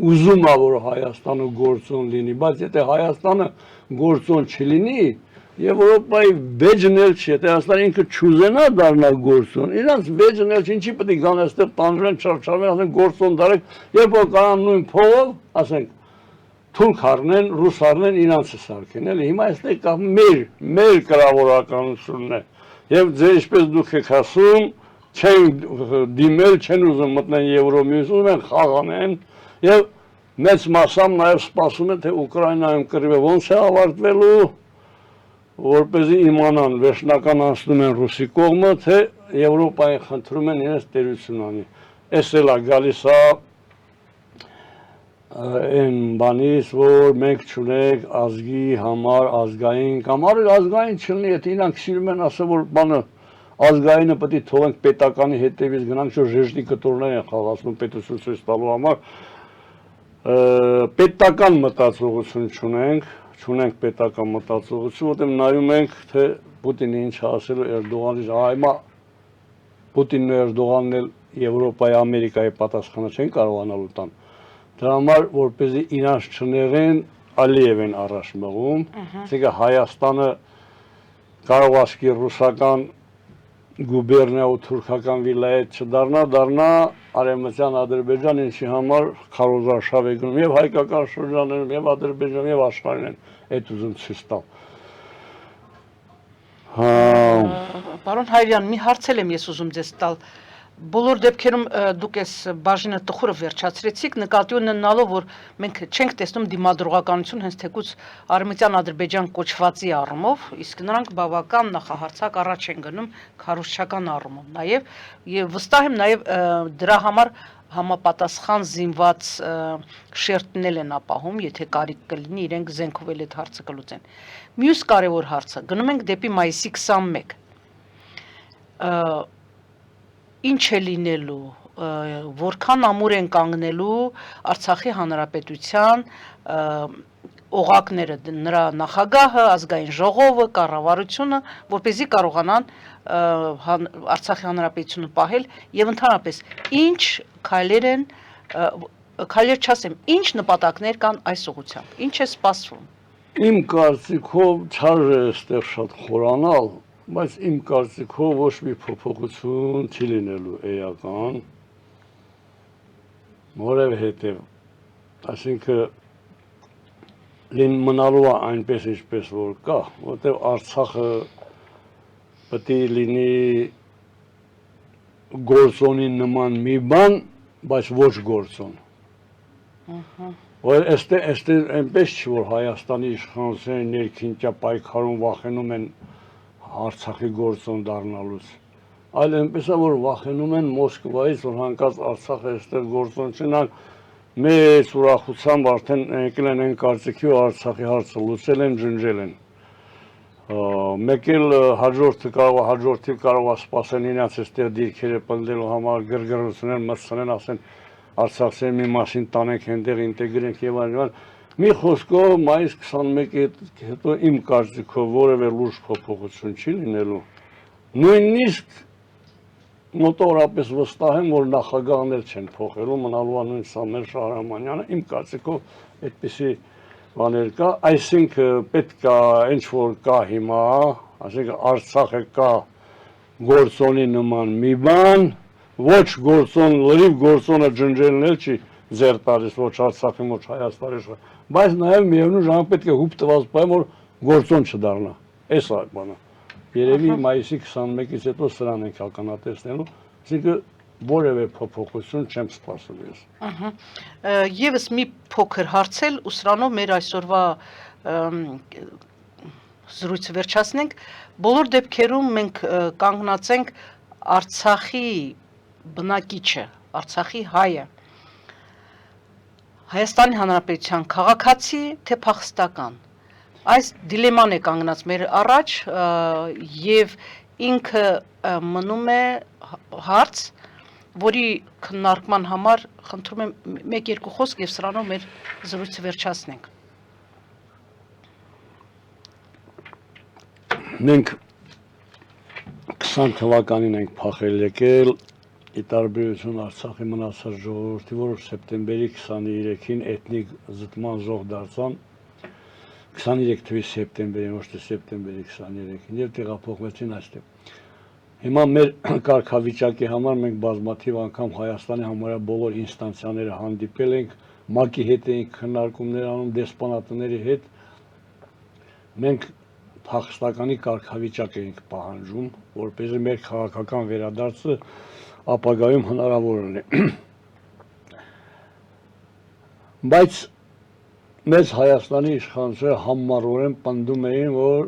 Speaker 2: ուզում է, որ Հայաստանը գործոն լինի, բայց եթե Հայաստանը գործոն չլինի, Եվրոպայի վեճն էլ չի, եթե Հայաստանը ինքը չուզենա դառնալ գործոն, իրանց վեճն էլ չի, ինչի պետք է գան այստեղ տանջեն, չարչարվեն, ասեն գործոն դարեք, երբ որ կարան նույն փողով, ասենք թուրք առնեն, ռուս առնեն, իրանցը սարքեն, էլի հիմա այստեղ կա մեր կրավորականությունն է, եւ ձեր ինչպես դուք եք ասում, չեն դիմել, չեն ուզում մտնել Եվրոմիություն, ուզում են խաղանեն, եւ մեծ մասամբ նաեւ սպասում են, թե Ուկրաինայում կռիվը ոնց է ավարտվելու, որպեսզի իմանան, վերջնական անցնում են ռուսի կողմը, թե Եվրոպային խնդրում են իրենց տերություն անի։ Էս էլ է գալիս է այն բանից, որ մենք չունենք ազգի համար ազգային կամ ազգային չլինի, եթե իրանք սիրում են ասել, որ բանը ազգայինը պետք է թողենք պետականի հետևից գնանք, որ ժեժնի կտորներ են խաղացնում պետություն ցույց տալու համար, պետական մտածողություն չունենք պետական մտածողություն, որտեղ նայում ենք, թե Պուտինը ինչ ասել Էրդողանի, հիմա Պուտինն ու Էրդողանն էլ Եվրոպայի, Ամերիկայի պատասխանը չեն կարողանալու տան։ Դրա համար, որպեսզի իրանց չներեն, Ալիև են առաջ մղում, այսինքն Հայաստանը կարող ասկի ռուսական գուբերնիա ու թուրքական վիլայեթ չդառնա Արևմտյան Ադրբեջան, ինչի համար քարոզարշավ է գնում եւ հայկական շրջաններում եւ Ադրբեջանում եւ աշխարհին են այդ ուզում ցույց տալ։
Speaker 1: Պարոն Հայրյան, մի հարցել եմ ես ուզում ձեզ տալ։ Բոլոր դեպքերում դուք այս բաժինը տխուրը վերջացրեցիք, նկատի ունենալով, որ մենք չենք տեսնում դիմադրողականություն հենց թեկուզ Արևմտյան Ադրբեջան կոչվածի առումով, իսկ նրանք բավական նախահարցակ առաջ են գնում քարոզչական առումով։ Նաև վստահ եմ նաև դրա համար համապատասխան զինված շերտնել են ապահում, եթե կարիք կլինի, իրենք զենքով էլ այդ հարցը կլուծեն։ Մյուս կարևոր հարցը, գնում ենք դեպի մայիսի 21։ Ինչ է լինելու, որքան ամուր են կանգնելու Արցախի Հանրապետության օղակները, նրա նախագահը, ազգային ժողովը, կառավարությունը, որպեսզի կարողանան Արցախի Հանրապետությունը պահել եւ ընդհանրապես ինչ քայլեր են քայլեր չասեմ, ինչ նպատակներ կան այս ուղղությամբ, ինչ է սպասվում։
Speaker 2: Իմ կարծիքով չարժե այստեղ շատ խորանալ, բայց իմ կարծիքով ոչ մի փոփոխություն չի լինելու էական, որովհետև, այսինքն մնալու է այնպես ինչպես որ կա, որտեղ Արցախը պետք է լինի գործոնի նման մի բան, բայց ոչ գործոն։ Որ այստեղ այնպես չի, որ Հայաստանի իշխանությունները ներքին պայքարում վախենում են Արցախի գործոն դառնալուց, այլ այնպես է, որ վախենում են Մոսկվայից, որ հանկարծ Արցախը այստեղ գործոն չնան, մեծ ուրախությամբ արդեն եկել են այն կարծիքի, որ Արցախի հարցը լուծել են, ջնջել են։ Մեկ էլ հաջորդի կարող է սպասեն իրենց այստեղ դիրքերը պնդելու համար գրգռություններ մտցնեն, ասեն Արցախցիների մի մասին տանենք այնտեղ ինտեգրենք եւ այլն։ Մի խոսքով մայիս 21-ի հետո իմ կարծիքով որևէ լուրջ փոփոխություն չի լինելու։ Նույնիսկ մոտավորապես վստահ եմ, որ նախագահներ չեն փոխելու, մնալու է նույն Սամվել Շահրամանյանը, իմ կարծիքով այդպիսի բաներ կա, այսինքն պետք է ինչ որ կա հիմա, այսինքն Արցախը կա գործոնի նման մի բան, ոչ գործոն, լրիվ գործոնը ջնջելն էլ չի ձեր տալիս, ոչ Արցախի, ոչ Հայաստանի, բայց նաև միևնույն ժամանակ պետք է հուպ տված պայեմ, որ գործոն չդառնա, այս է բանը, երևի մայիսի 21-ից հետո սրան ենք ականատեսնելու, այսինքն որևէ փոփոխություն չեմ սպասում ես։
Speaker 1: Եվս մի փոքր հարցել ու սրանով մեր այսօրվա զրույցը վերջացնենք, բոլոր դեպքերում մենք կանգնած ենք Արցախի բնակիչը, Արցախի հայը, Հայաստանի Հանրապետության քաղաքացի, թե փախստական։ Այս դիլեման է կանգնած մեր առաջ եւ ինքը մնում է հարց, որի քննարկման համար խնդրում եմ 1-2 խոսք եւ սրանով մեր զրույցը վերջացնենք։
Speaker 2: Մենք 20 թվականին ենք փախել եկել, ի տարբերություն Արցախի մնացած ժողովրդի, որ սեպտեմբերի 23-ին էթնիկ զտման զոհ դարձան, 23 թվականի սեպտեմբերին, ոչ թե սեպտեմբերի 23-ին, եւ տեղափոխվեցին այստեղ։ Հիմա մեր կարգավիճակի համար մենք բազմաթիվ անգամ Հայաստանի համարյա բոլոր ինստանցիաները հանդիպել ենք, ՄԱԿ-ի հետ էինք քննարկումներ անում, դեսպանատների հետ։ Մենք փախստականի կարգավիճակ էինք պահանջում, որպեսզի մեր քաղաքական վերադարձը ապագայում հնարավոր լինի։ Բայց մեզ Հայաստանի իշխանությունները համառորեն պնդում էին, որ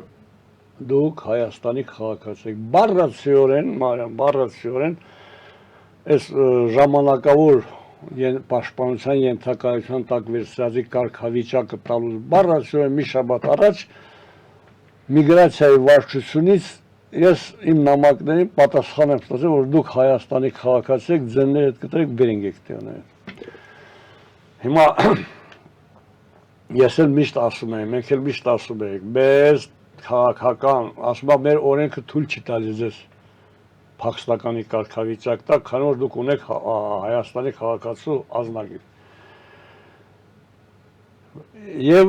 Speaker 2: դուք Հայաստանի քաղաքացի եք, բառացիորեն այս ժամանակավոր պաշտպանության ենթակայության տակ վերցրածի կարգավիճակը տալուց բառացիորեն մի շաբաթ առաջ միգրացիայի վարչությունից ես իմ նամակներին պատասխան եմ ստացել, որ դուք Հայաստանի քաղաքացի եք, ձեններ հետ կտրեք, բերենք եք տեղները։ Հիմա ես էլ միշտ ասում եմ, մենք էլ միշտ ասում ենք, մեզ քաղաքական, ասում եմ, մեր օրենքը թույլ չի տալիս ձեզ փախստականի կարգավիճակ տա, քանի որ դուք ունեք Հայաստանի քաղաքացու ազնագիր։ Եվ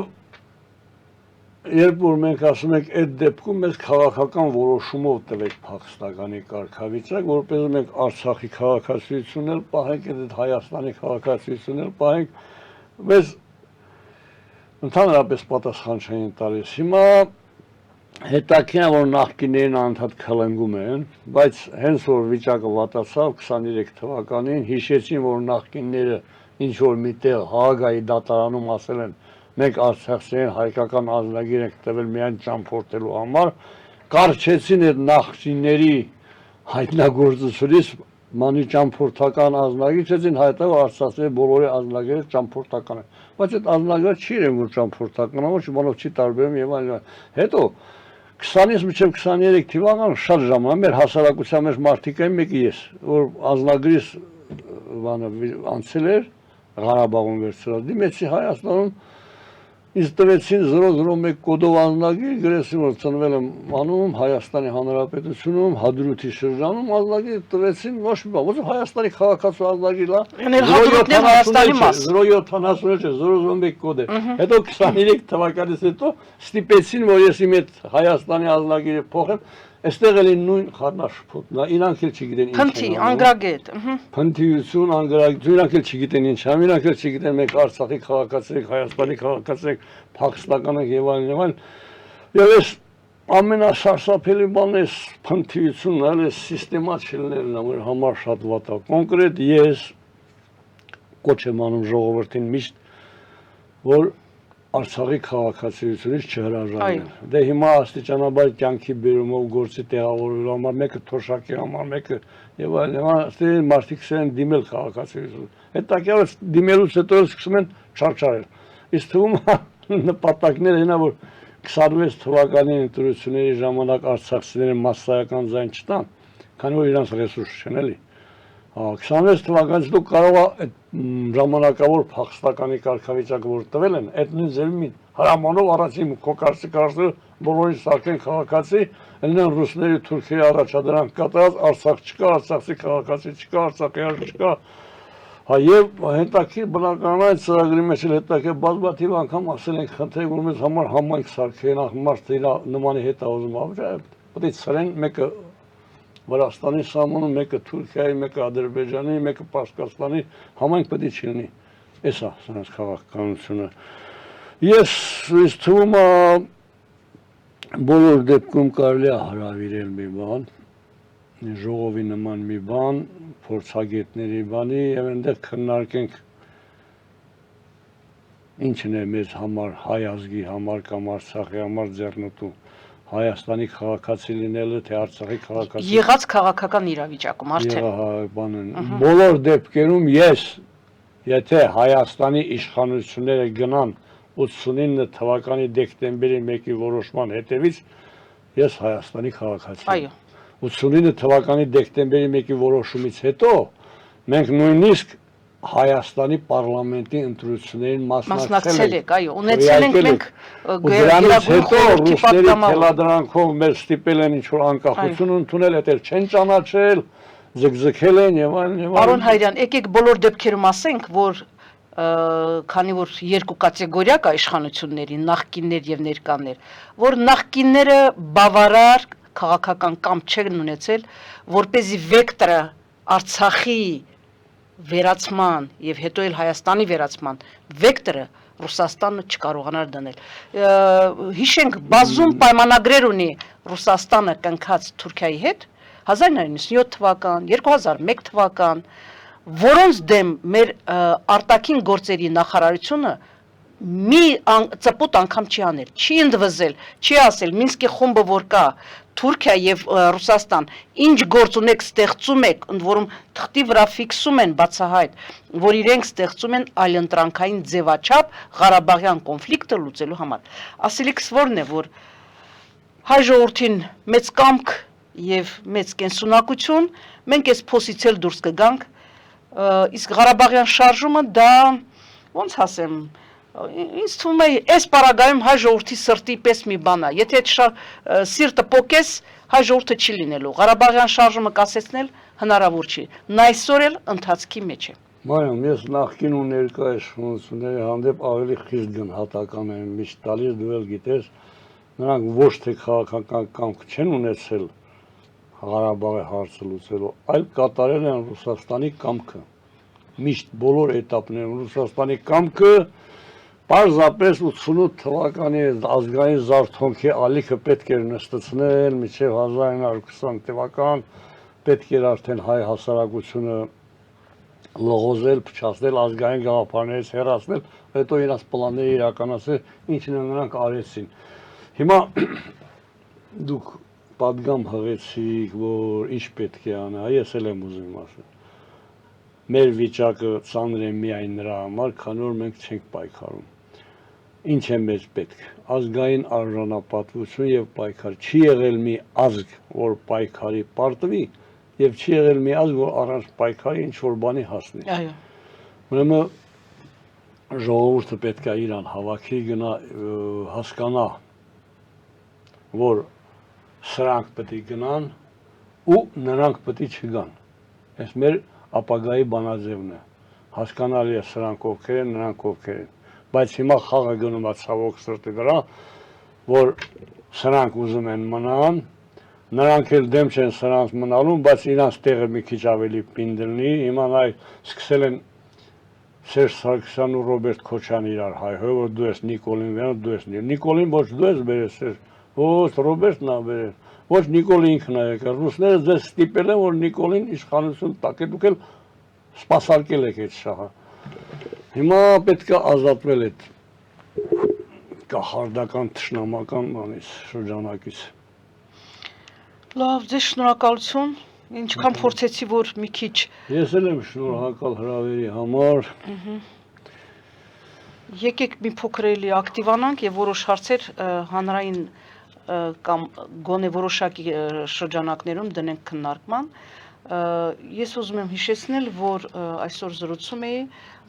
Speaker 2: երբ որ մենք ասում ենք այդ դեպքում մեզ քաղաքական որոշումով տվեք փախստականի կարգավիճակ, որպես մենք Արցախի քաղաքացիությունն էլ պահենք, այդ Հայաստանի քաղաքացիությունն էլ պահենք, մեզ ընդհանրապես պատասխան չէին տալիս։ Հիմա հետաքրքիր է, որ նախկիններն անդադ քլնգում են, բայց հենց որ վիճակը վատացավ 23 թվականին, հիշեցին, որ նախկինները ինչ որ միտեղ Հաագայի դատարանում ասել են, մենք արցախցիներին հայկական ազնագիր ենք տվել միայն ճամփորդելու համար, կարճեցին այդ նախկինների հայտնագործությունից մանի ճամփորդական ազնագիր, չեցին հայտնավ արցախցիների բոլորի ազնագիրը ճամփորդական են, բայց այդ ազնագիրը չի իրեն որ ճամփորդական, ոչ բանով չի տարբերում եւ այլն։ Հետո 20-ից մինչև 23 թվական շատ ժամանակ մեր հասարակության մեջ մարդիկ են, մեկը ես, որ ազնագրիս բանը անցել էր Ղարաբաղում վերցրած, դիմեցի Հայաստանում Ինձ տվեցին 001 կոդով անձնագիր, գրեցին որ ծնվել եմ անում Հայաստանի Հանրապետությունում, Հադրութի շրջանում, անձնագիր տվեցին ոչ մի բան, ոնց Հայաստանի քաղաքացու անձնագիր է, 076 կոդ է։ Հետո 23 թվականից հետո ստիպեցին որ ես իմ այդ Հայաստանի անձնագիրը փոխեմ, այստեղ էլի նույն խառնաշփոթն է, իրանք էլ չգիտեն ինչ են։
Speaker 1: Փնթի, անգրագետ,
Speaker 2: Փնթիություն, անգրագետ, իրանք էլ չգիտեն ինչ է, իրանք էլ չգիտեն մեկ Արցախի քաղաքացի եք, Հայաստանի քաղաքացի եք, Փախստական եք եւ այլն եւ այլն։ Եվ այս ամենասարսափելի բանն է փնթիությունն, այլ է սիստեմատիլներն է, որ համար շատ վատ է։ Կոնկրետ ես կոչ եմ անում ժողովրդին միշտ, որ Արցախի քաղաքացիությունից չհրաժարվեն։ Դե հիմա աստիճանաբար կյանքի բերումով գործի տեղավորելու համար մեկը թոշակի համար, մեկը եւ այլն, այստեղ մարդիկ սկսեն դիմել քաղաքացիություն։ Հետաքրքիր դիմելուց հետո սկսում են չարչարել։ Իսկ թվում է նպատակները հենա որ 26 թվականի ընտրությունների ժամանակ արցախցիները մասսայական ձայն չտան, քանի որ իրանց ռեսուրս չեն էլի։ 26 թվականից դուք կարող է ժամանակավոր փախստականի կարգավիճակը որ տվել են, այդ նույն ձևին հրամանով առաջին քո կարծիքը բոլորին սարքեն քաղաքացի, այնն ռուսների Թուրքիայի առաջադրանք կատարած Արցախ չկա, արցախցի քաղաքացի չկա, արցախյան չկա։ Եվ հետաքրքիր բնականon այդ ծրագրի մեջ էլ հետաքրքիր բազմաթիվ անգամ ասել են խնդրեք որ մեզ համար համայնք սարքեն, մարդը իր նմանի հետ է ուզում ավճել, պետք է ցրեն մեկը Վրաստանի սահմանում, մեկը Թուրքիայի, մեկը Ադրբեջանի, մեկը Պարսկաստանի, համայնք պետք է չլինի։ Էս է սրանց քաղաքականությունը։ Ես ինձ թվում է բոլոր դեպքում կարելի է հրավիրել մի բան, ժողովի նման մի բան, փորձագետների բանի եւ այնտեղ քննարկենք ինչն է մեզ համար հայ ազգի համար կամ Արցախի համար ձեռնտու Հայաստանի քաղաքացի լինելը, թե Արցախի քաղաքացի
Speaker 1: եղած քաղաքական իրավիճակում
Speaker 2: արդեն։ Բոլոր դեպքերում ես, եթե Հայաստանի իշխանությունները գնան 89 թվականի դեկտեմբերի 1-ի որոշման հետևից, ես Հայաստանի քաղաքացի եմ։ 89 թվականի դեկտեմբերի 1-ի որոշումից հետո մենք նույնիսկ Հայաստանի parlamenti ընտրություններին մասնակցել
Speaker 1: եք, այո, ունեցել ենք մենք
Speaker 2: գերագույն խորհրդի պատգամավոր մեր ստիպել են ինչ որ անկախություն ընդունել, դա չեն ճանաչել, ձգձգել են եւ այլն եւ այլն։
Speaker 1: Պարոն Հայրյան, եկեք բոլոր դեպքերում ասենք, որ քանի որ երկու կատեգորիա կա իշխանությունների, նախկիններ եւ ներկաներ, որ նախկինները բավարար քաղաքական կամք չեն ունեցել, որպեսզի վեկտորը Արցախի վերացման եւ հետո էլ Հայաստանի վերացման վեկտորը Ռուսաստանը չկարողանար դնել։ Հիշենք բազում պայմանագրեր ունի Ռուսաստանը կնքած Թուրքիայի հետ 1997 թվական, 2001 թվական, որոնց դեմ մեր արտաքին գործերի նախարարությունը մի ծպոտ անգամ չի անել, չի ընդվզել, չի ասել Մինսկի խումբը որ կա Թուրքիա եւ Ռուսաստան ինչ գործ ունեք ստեղծում եք, ընդ որում թղթի վրա ֆիքսում են բացահայտ, որ իրենք ստեղծում են այլընտրանքային ձևաչափ Ղարաբաղյան կոնֆլիկտը լուծելու համար։ Ասելիքս որն է, որ հայ ժողովրդին մեծ կամք եւ մեծ կենսունակություն, մենք այս փոսից էլ դուրս կգանք, իսկ Ղարաբաղյան շարժումը դա ոնց ասեմ Ինձ թվում է այս պարագայում հայ ժողովրդի սրտի պես մի բան է, եթե սիրտը պոկես, հայ ժողովուրդը չի լինելու, Ղարաբաղյան շարժումը կասեցնել հնարավոր չի, նա այսօր էլ ընթացքի մեջ է։
Speaker 2: Մարիամ, ես նախկին ու ներկա իշխանությունների հանդեպ ավելի խիստ գնահատական եմ միշտ տալիս, դու էլ գիտես, նրանք ոչ թե քաղաքական կամք չեն ունեցել Ղարաբաղի հարցը լուծելու, այլ կատարել են Ռուսաստանի կամքը, միշտ բոլոր էտապներում Ռուսաստանի կամքը Պարզապես 88 թվականի ազգային զարթոնքի ալիքը պետք էր նստեցնել մինչև 1920 թվական, պետք էր արդեն հայ հասարակությունը լողոզել, փչացնել, ազգային գաղափարներից հեռացնել, հետո իրաց պլանները իրականացնել, ինչն նրանք արեցին։ Հիմա դուք պատգամ հղեցիք, որ ինչ պետք է անել, ես էլ եմ ուզում ասել։ Մեր վիճակը ծանր է միայն նրա համար, քանի որ մենք չենք պայքարում։ Ինչ է մեզ պետք, ազգային արժանապատվություն եւ պայքար, չի եղել մի ազգ, որ պայքարի պարտվի եւ չի եղել մի ազգ, որ առանց պայքարի ինչ որ բանի հասնի։
Speaker 1: Այո։
Speaker 2: Ուրեմն ժողովուրդը պետք է իրան հավաքի գնա հասկանա, որ սրանք պետք է գնան ու նրանք պետք է չգան։ Այս մեր ապագայի բանաձևն է։ Հասկանալի է սրանք ովքեր են, նրանք ովքեր են։ Բայց հիմա խաղը գնում է ցավոք սրտի դրա, որ սրանք ուզում են մնան, նրանք էլ դեմ չեն սրանց մնալուն, բայց իրանց տեղը մի քիչ ավելի պինդ լինի։ Հիմա նայ սկսել են Սերժ Սարգսյանն ու Ռոբերտ Քոչարյանը իրար հայհոյ, որ դու ես Նիկոլին վերան, դու ես Նիկոլին ոչ դու ես բերես, ոչ Ռոբերտն է բերել, ոչ Նիկոլը ինքն է եկել։ Ռուսները ձեզ ստիպել են, որ Նիկոլին իշխանություն տակ է, դուք էլ սպասարկել եք այդ շահը։ Հիմա պետք է ազատվել այդ կախարդական թշնամական բանից, շրջանակից։
Speaker 1: Լավ, ձեզ շնորհակալություն։ Ինչքան փորձեցի, որ մի քիչ
Speaker 2: Ես էլ եմ շնորհակալ հրավերի համար։
Speaker 1: Եկեք մի փոքր էլի ակտիվանանք եւ որոշ հարցեր հանրային կամ գոնե որոշակի շրջանակներում դնենք քննարկման։ Ես ուզում եմ հիշեցնել, որ այսօր զրուցում էի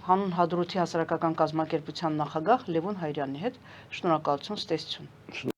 Speaker 1: հանուն Հադրութի հասարակական կազմակերպության նախագահ Լևոն Հայրյանի հետ։ Շնորհակալություն, ստեսություն։